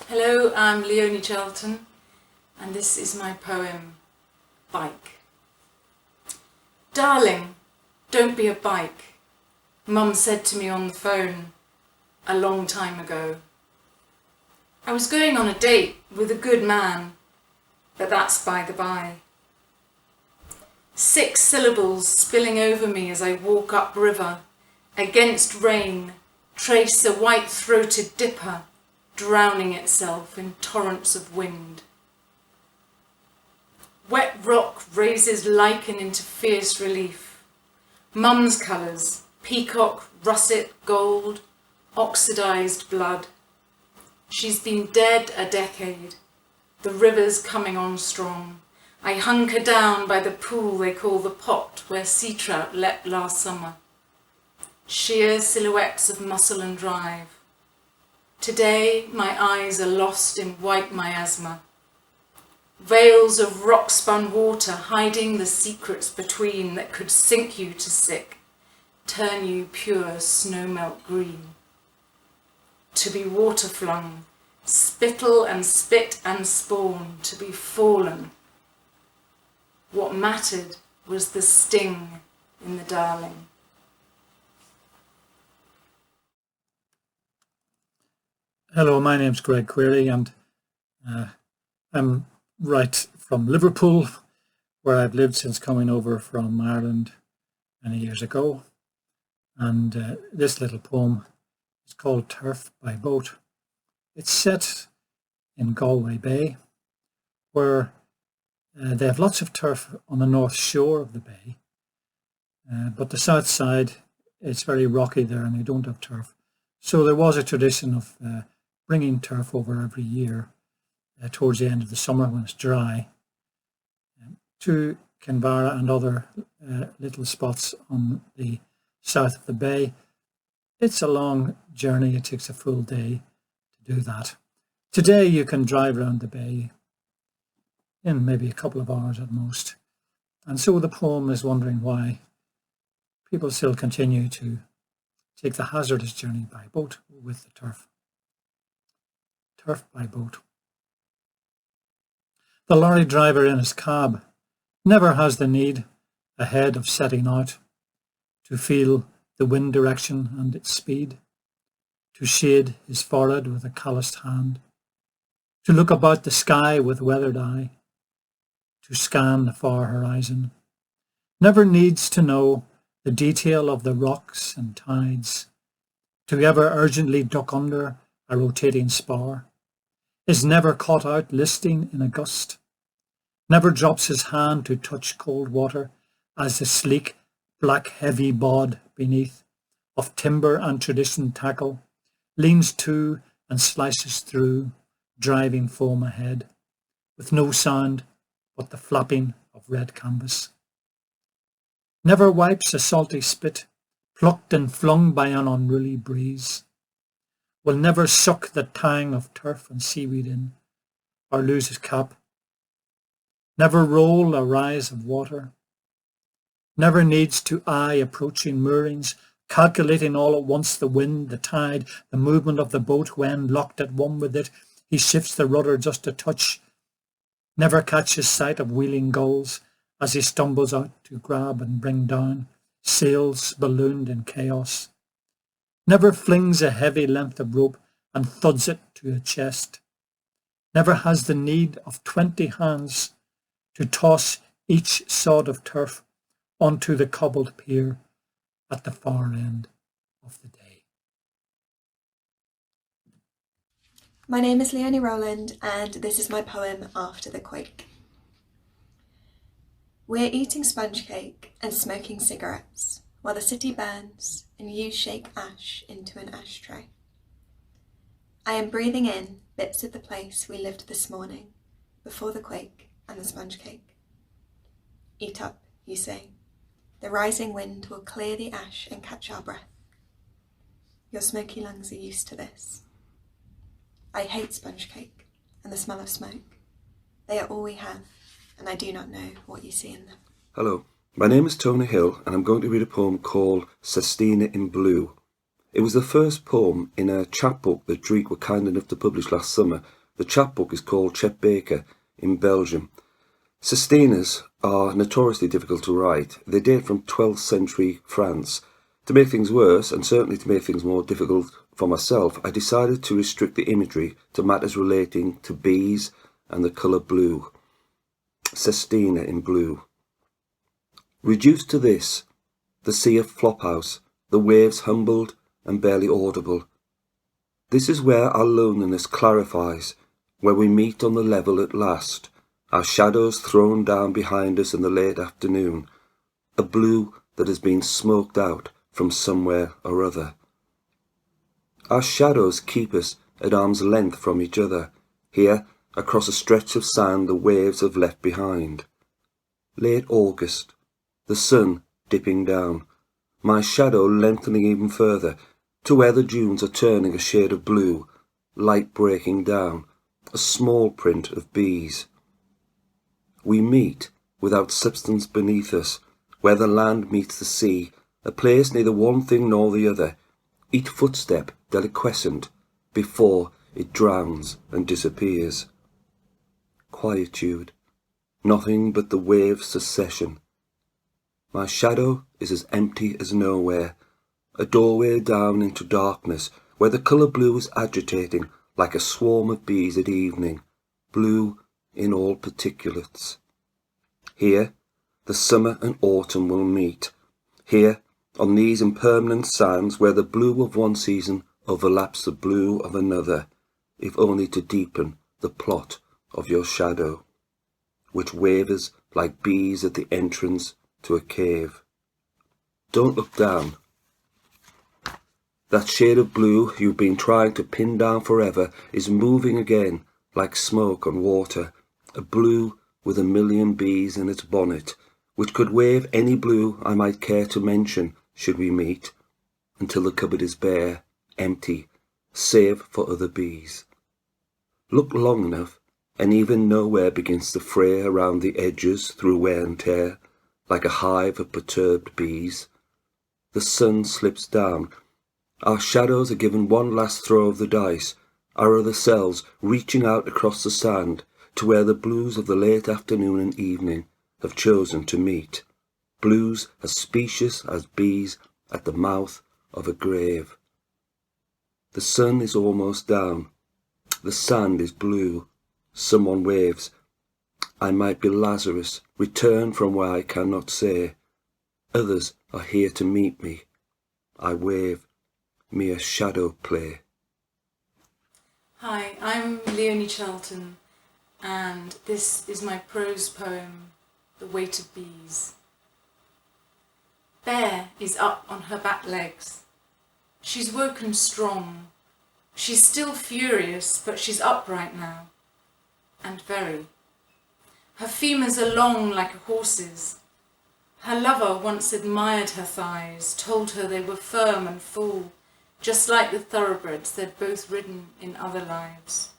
Hello, I'm Leonie Charlton, and this is my poem, Bike. Darling, don't be a bike, Mum said to me on the phone a long time ago. I was going on a date with a good man, but that's by the by. 6 syllables spilling over me as I walk upriver, against rain, trace a white-throated dipper, drowning itself in torrents of wind. Wet rock raises lichen into fierce relief. Mum's colours, peacock, russet, gold, oxidised blood. She's been dead a decade. The river's coming on strong. I hunker down by the pool they call the pot, where sea trout leapt last summer. Sheer silhouettes of muscle and drive. Today my eyes are lost in white miasma. Veils of rock-spun water hiding the secrets between that could sink you to sick, turn you pure snow-melt green. To be water-flung, spittle and spit and spawn, to be fallen. What mattered was the sting in the darling. Hello, my name's Greg Quiery, and I'm right from Liverpool, where I've lived since coming over from Ireland many years ago. And this little poem is called Turf by Boat. It's set in Galway Bay, where they have lots of turf on the north shore of the bay, but the south side, it's very rocky there and they don't have turf. So there was a tradition of bringing turf over every year towards the end of the summer when it's dry to Kinvara and other little spots on the south of the bay. It's a long journey. It takes a full day to do that. Today you can drive around the bay in maybe a couple of hours at most. And so the poem is wondering why people still continue to take the hazardous journey by boat with the turf. Turf by boat. The lorry driver in his cab never has the need ahead of setting out to feel the wind direction and its speed, to shade his forehead with a calloused hand, to look about the sky with weathered eye, to scan the far horizon, never needs to know the detail of the rocks and tides, to ever urgently duck under a rotating spar, is never caught out listing in a gust, never drops his hand to touch cold water as the sleek, black, heavy bod beneath of timber and tradition tackle leans to and slices through, driving foam ahead, with no sound but the flapping of red canvas. Never wipes a salty spit, plucked and flung by an unruly breeze, will never suck the tang of turf and seaweed in, or lose his cap, never roll a rise of water, never needs to eye approaching moorings, calculating all at once the wind, the tide, the movement of the boat when, locked at one with it, he shifts the rudder just a touch, never catches sight of wheeling gulls as he stumbles out to grab and bring down sails ballooned in chaos, never flings a heavy length of rope and thuds it to a chest, never has the need of 20 hands to toss each sod of turf onto the cobbled pier at the far end of the day. My name is Leonie Rowland, and this is my poem After the Quake. We're eating sponge cake and smoking cigarettes while the city burns and you shake ash into an ashtray. I am breathing in bits of the place we lived this morning before the quake and the sponge cake. Eat up, you say. The rising wind will clear the ash and catch our breath. Your smoky lungs are used to this. I hate sponge cake and the smell of smoke. They are all we have, and I do not know what you see in them. Hello, my name is Tony Hill, and I'm going to read a poem called Sestina in Blue. It was the first poem in a chapbook that Dreich were kind enough to publish last summer, The chapbook is called Chet Baker in Belgium. Sestinas are notoriously difficult to write. They date from 12th century France. To make things worse, and certainly to make things more difficult for myself, I decided to restrict the imagery to matters relating to bees and the colour blue. Sestina in blue. Reduced to this, the sea of Flophouse, the waves humbled and barely audible. This is where our loneliness clarifies, where we meet on the level at last, our shadows thrown down behind us in the late afternoon, a blue that has been smoked out from somewhere or other. Our shadows keep us at arm's length from each other. Here, across a stretch of sand the waves have left behind. Late August, the sun dipping down, my shadow lengthening even further, to where the dunes are turning a shade of blue, light breaking down, a small print of bees. We meet without substance beneath us, where the land meets the sea, a place neither one thing nor the other, each footstep deliquescent before it drowns and disappears. Quietude, nothing but the wave's succession. My shadow is as empty as nowhere, a doorway down into darkness, where the colour blue is agitating like a swarm of bees at evening, blue in all particulates. Here, the summer and autumn will meet. Here, on these impermanent sands, where the blue of one season overlaps the blue of another, if only to deepen the plot of your shadow, which wavers like bees at the entrance to a cave. Don't look down. That shade of blue you've been trying to pin down forever is moving again like smoke on water, a blue with a million bees in its bonnet, which could wave any blue I might care to mention should we meet, until the cupboard is bare, empty, save for other bees. Look long enough, and even nowhere begins to fray around the edges through wear and tear, like a hive of perturbed bees. The sun slips down. Our shadows are given one last throw of the dice, our other selves reaching out across the sand to where the blues of the late afternoon and evening have chosen to meet, blues as specious as bees at the mouth of a grave. The sun is almost down. The sand is blue. Someone waves. I might be Lazarus, returned from where I cannot say. Others are here to meet me. I wave. Mere shadow play. Hi, I'm Leonie Charlton, and this is my prose poem, The Weight of Bees. Bear is up on her back legs. She's woken strong. She's still furious, but she's upright now, and very. Her femurs are long like a horse's. Her lover once admired her thighs, told her they were firm and full, just like the thoroughbreds they'd both ridden in other lives.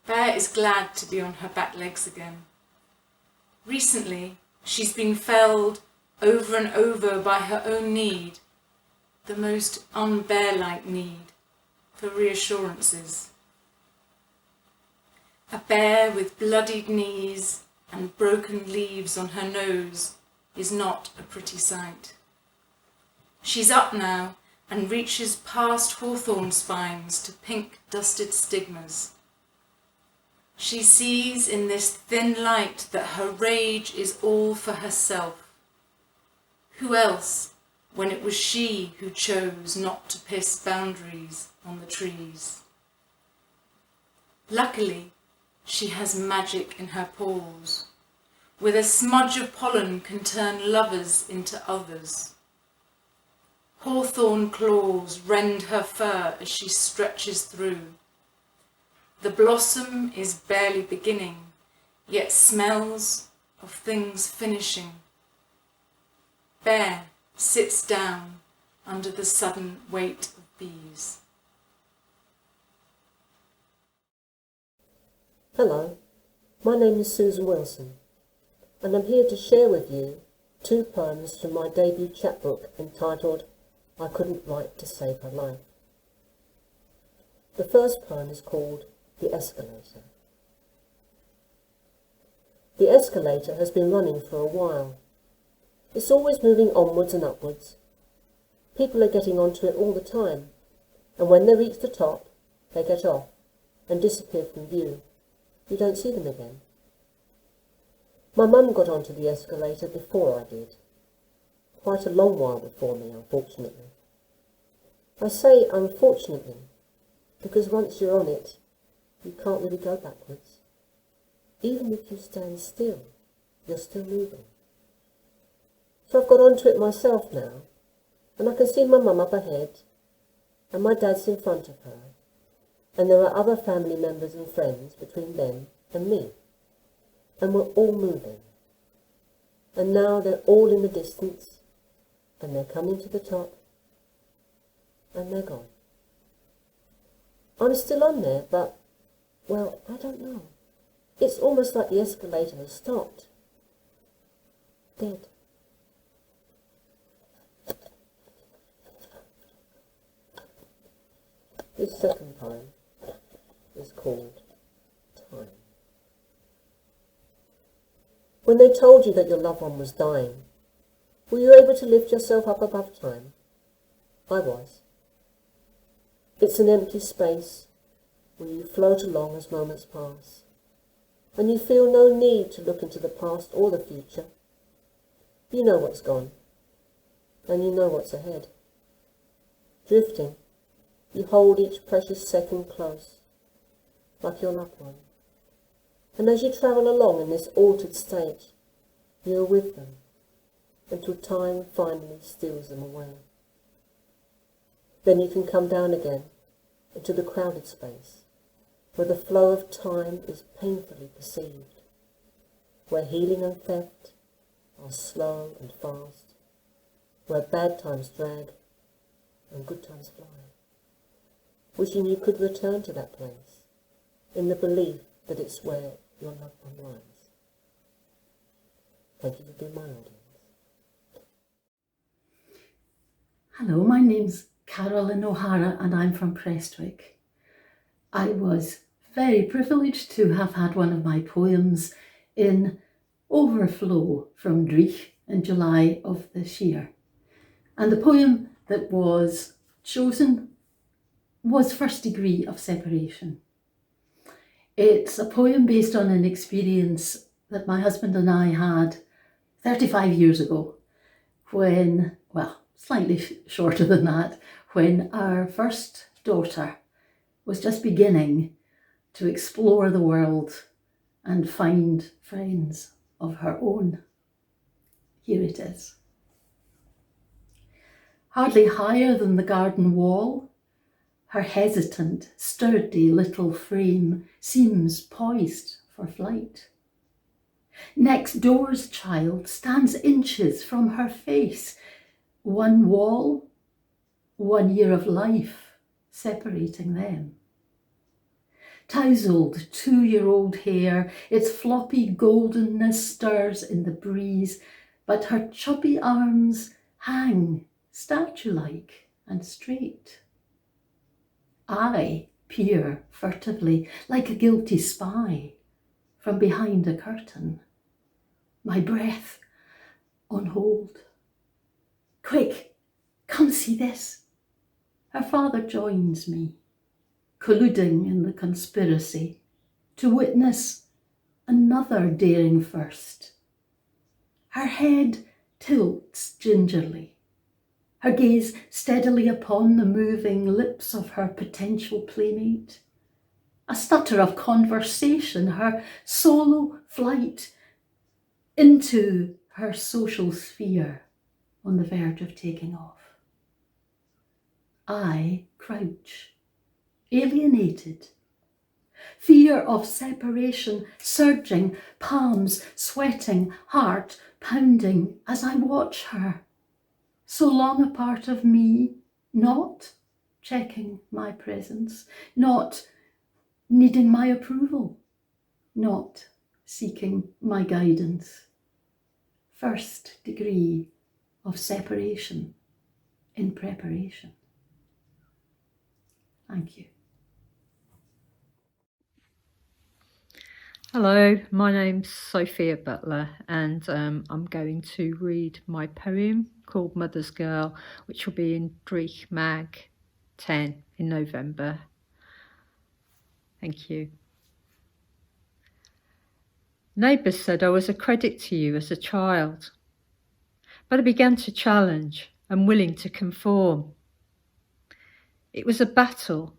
Bear is glad to be on her back legs again. Recently, she's been felled over and over by her own need, the most un-bear-like need for reassurances. A bear with bloodied knees and broken leaves on her nose is not a pretty sight. She's up now and reaches past hawthorn spines to pink dusted stigmas. She sees in this thin light that her rage is all for herself. Who else, when it was she who chose not to piss boundaries on the trees? Luckily, she has magic in her paws. With a smudge of pollen can turn lovers into others. Hawthorn claws rend her fur as she stretches through. The blossom is barely beginning, yet smells of things finishing. Bear sits down under the sudden weight of bees. Hello, my name is Susan Wilson, and I'm here to share with you 2 poems from my debut chapbook entitled I Couldn't Write to Save Her Life. The first poem is called The the escalator. The escalator has been running for a while. It's always moving onwards and upwards. People are getting onto it all the time, and when they reach the top, they get off and disappear from view. You don't see them again. My mum got onto the escalator before I did. Quite a long while before me, unfortunately. I say unfortunately, because once you're on it, you can't really go backwards. Even if you stand still, you're still moving. So I've got onto it myself now, and I can see my mum up ahead, and my dad's in front of her, and there are other family members and friends between them and me, and we're all moving. And now they're all in the distance, and they're coming to the top, and they're gone. I'm still on there, but, well, I don't know. It's almost like the escalator has stopped. Dead. This second time is called time. When they told you that your loved one was dying, were you able to lift yourself up above time? I was. It's an empty space where you float along as moments pass, and you feel no need to look into the past or the future. You know what's gone, and you know what's ahead. Drifting, you hold each precious second close, like your loved one. And as you travel along in this altered state, you are with them, until time finally steals them away. Then you can come down again into the crowded space, where the flow of time is painfully perceived, where healing and theft are slow and fast, where bad times drag and good times fly, wishing you could return to that place, in the belief that it's where your loved one lies. Thank you for being my audience. Hello, my name's Carolyn O Hara and I'm from Prestwick. I was very privileged to have had one of my poems in overflow from Dreich in July of this year. And the poem that was chosen was First Degree of Separation. It's a poem based on an experience that my husband and I had 35 years ago when, well, slightly shorter than that, when our first daughter was just beginning to explore the world and find friends of her own. Here it is. Hardly higher than the garden wall, her hesitant, sturdy little frame seems poised for flight. Next door's child stands inches from her face, one wall, 1 year of life separating them. Tousled 2-year-old hair, its floppy goldenness stirs in the breeze, but her chubby arms hang statue-like and straight. I peer furtively, like a guilty spy, from behind a curtain, my breath on hold. Quick, come see this. Her father joins me, colluding in the conspiracy, to witness another daring first. Her head tilts gingerly, her gaze steadily upon the moving lips of her potential playmate. A stutter of conversation, her solo flight into her social sphere on the verge of taking off. I crouch, alienated, fear of separation surging, palms sweating, heart pounding as I watch her, so long a part of me, not checking my presence, not needing my approval, not seeking my guidance. First degree of separation in preparation. Thank you. Hello, my name's Sophia Butler, and I'm going to read my poem called Mother's Girl, which will be in Dreich Mag 10 in November. Thank you. Neighbours said I was a credit to you as a child, but I began to challenge and willing to conform. It was a battle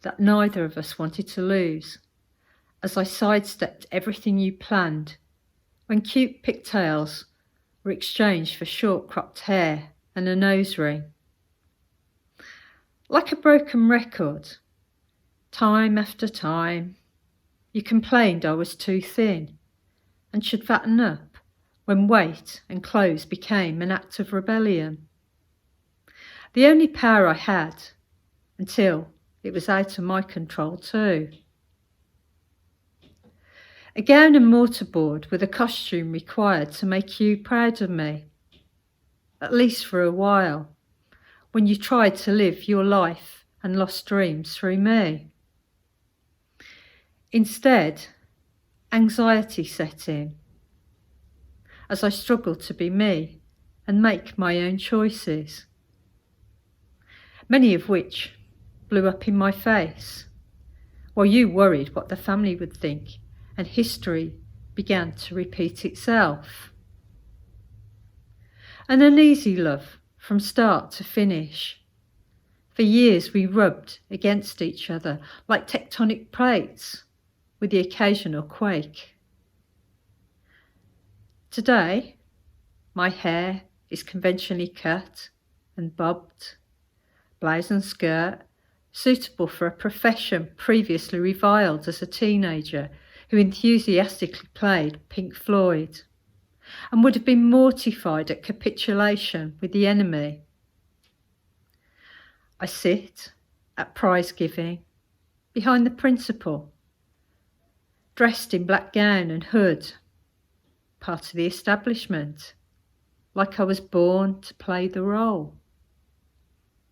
that neither of us wanted to lose, as I sidestepped everything you planned when cute pigtails were exchanged for short cropped hair and a nose ring. Like a broken record, time after time, you complained I was too thin and should fatten up when weight and clothes became an act of rebellion. The only power I had until it was out of my control too. A gown and mortarboard were the costume required to make you proud of me, at least for a while, when you tried to live your life and lost dreams through me. Instead, anxiety set in as I struggled to be me and make my own choices, many of which blew up in my face, while you worried what the family would think and history began to repeat itself. An uneasy love from start to finish. For years we rubbed against each other like tectonic plates, with the occasional quake. Today, my hair is conventionally cut and bobbed, blouse and skirt, suitable for a profession previously reviled as a teenager who enthusiastically played Pink Floyd and would have been mortified at capitulation with the enemy. I sit at prize giving behind the principal, dressed in black gown and hood, part of the establishment, like I was born to play the role.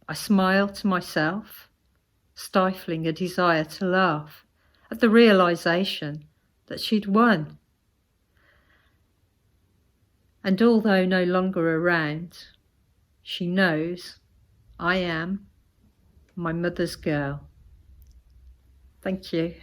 I smile to myself, stifling a desire to laugh at the realisation that she'd won. And although no longer around, she knows I am my mother's girl. Thank you.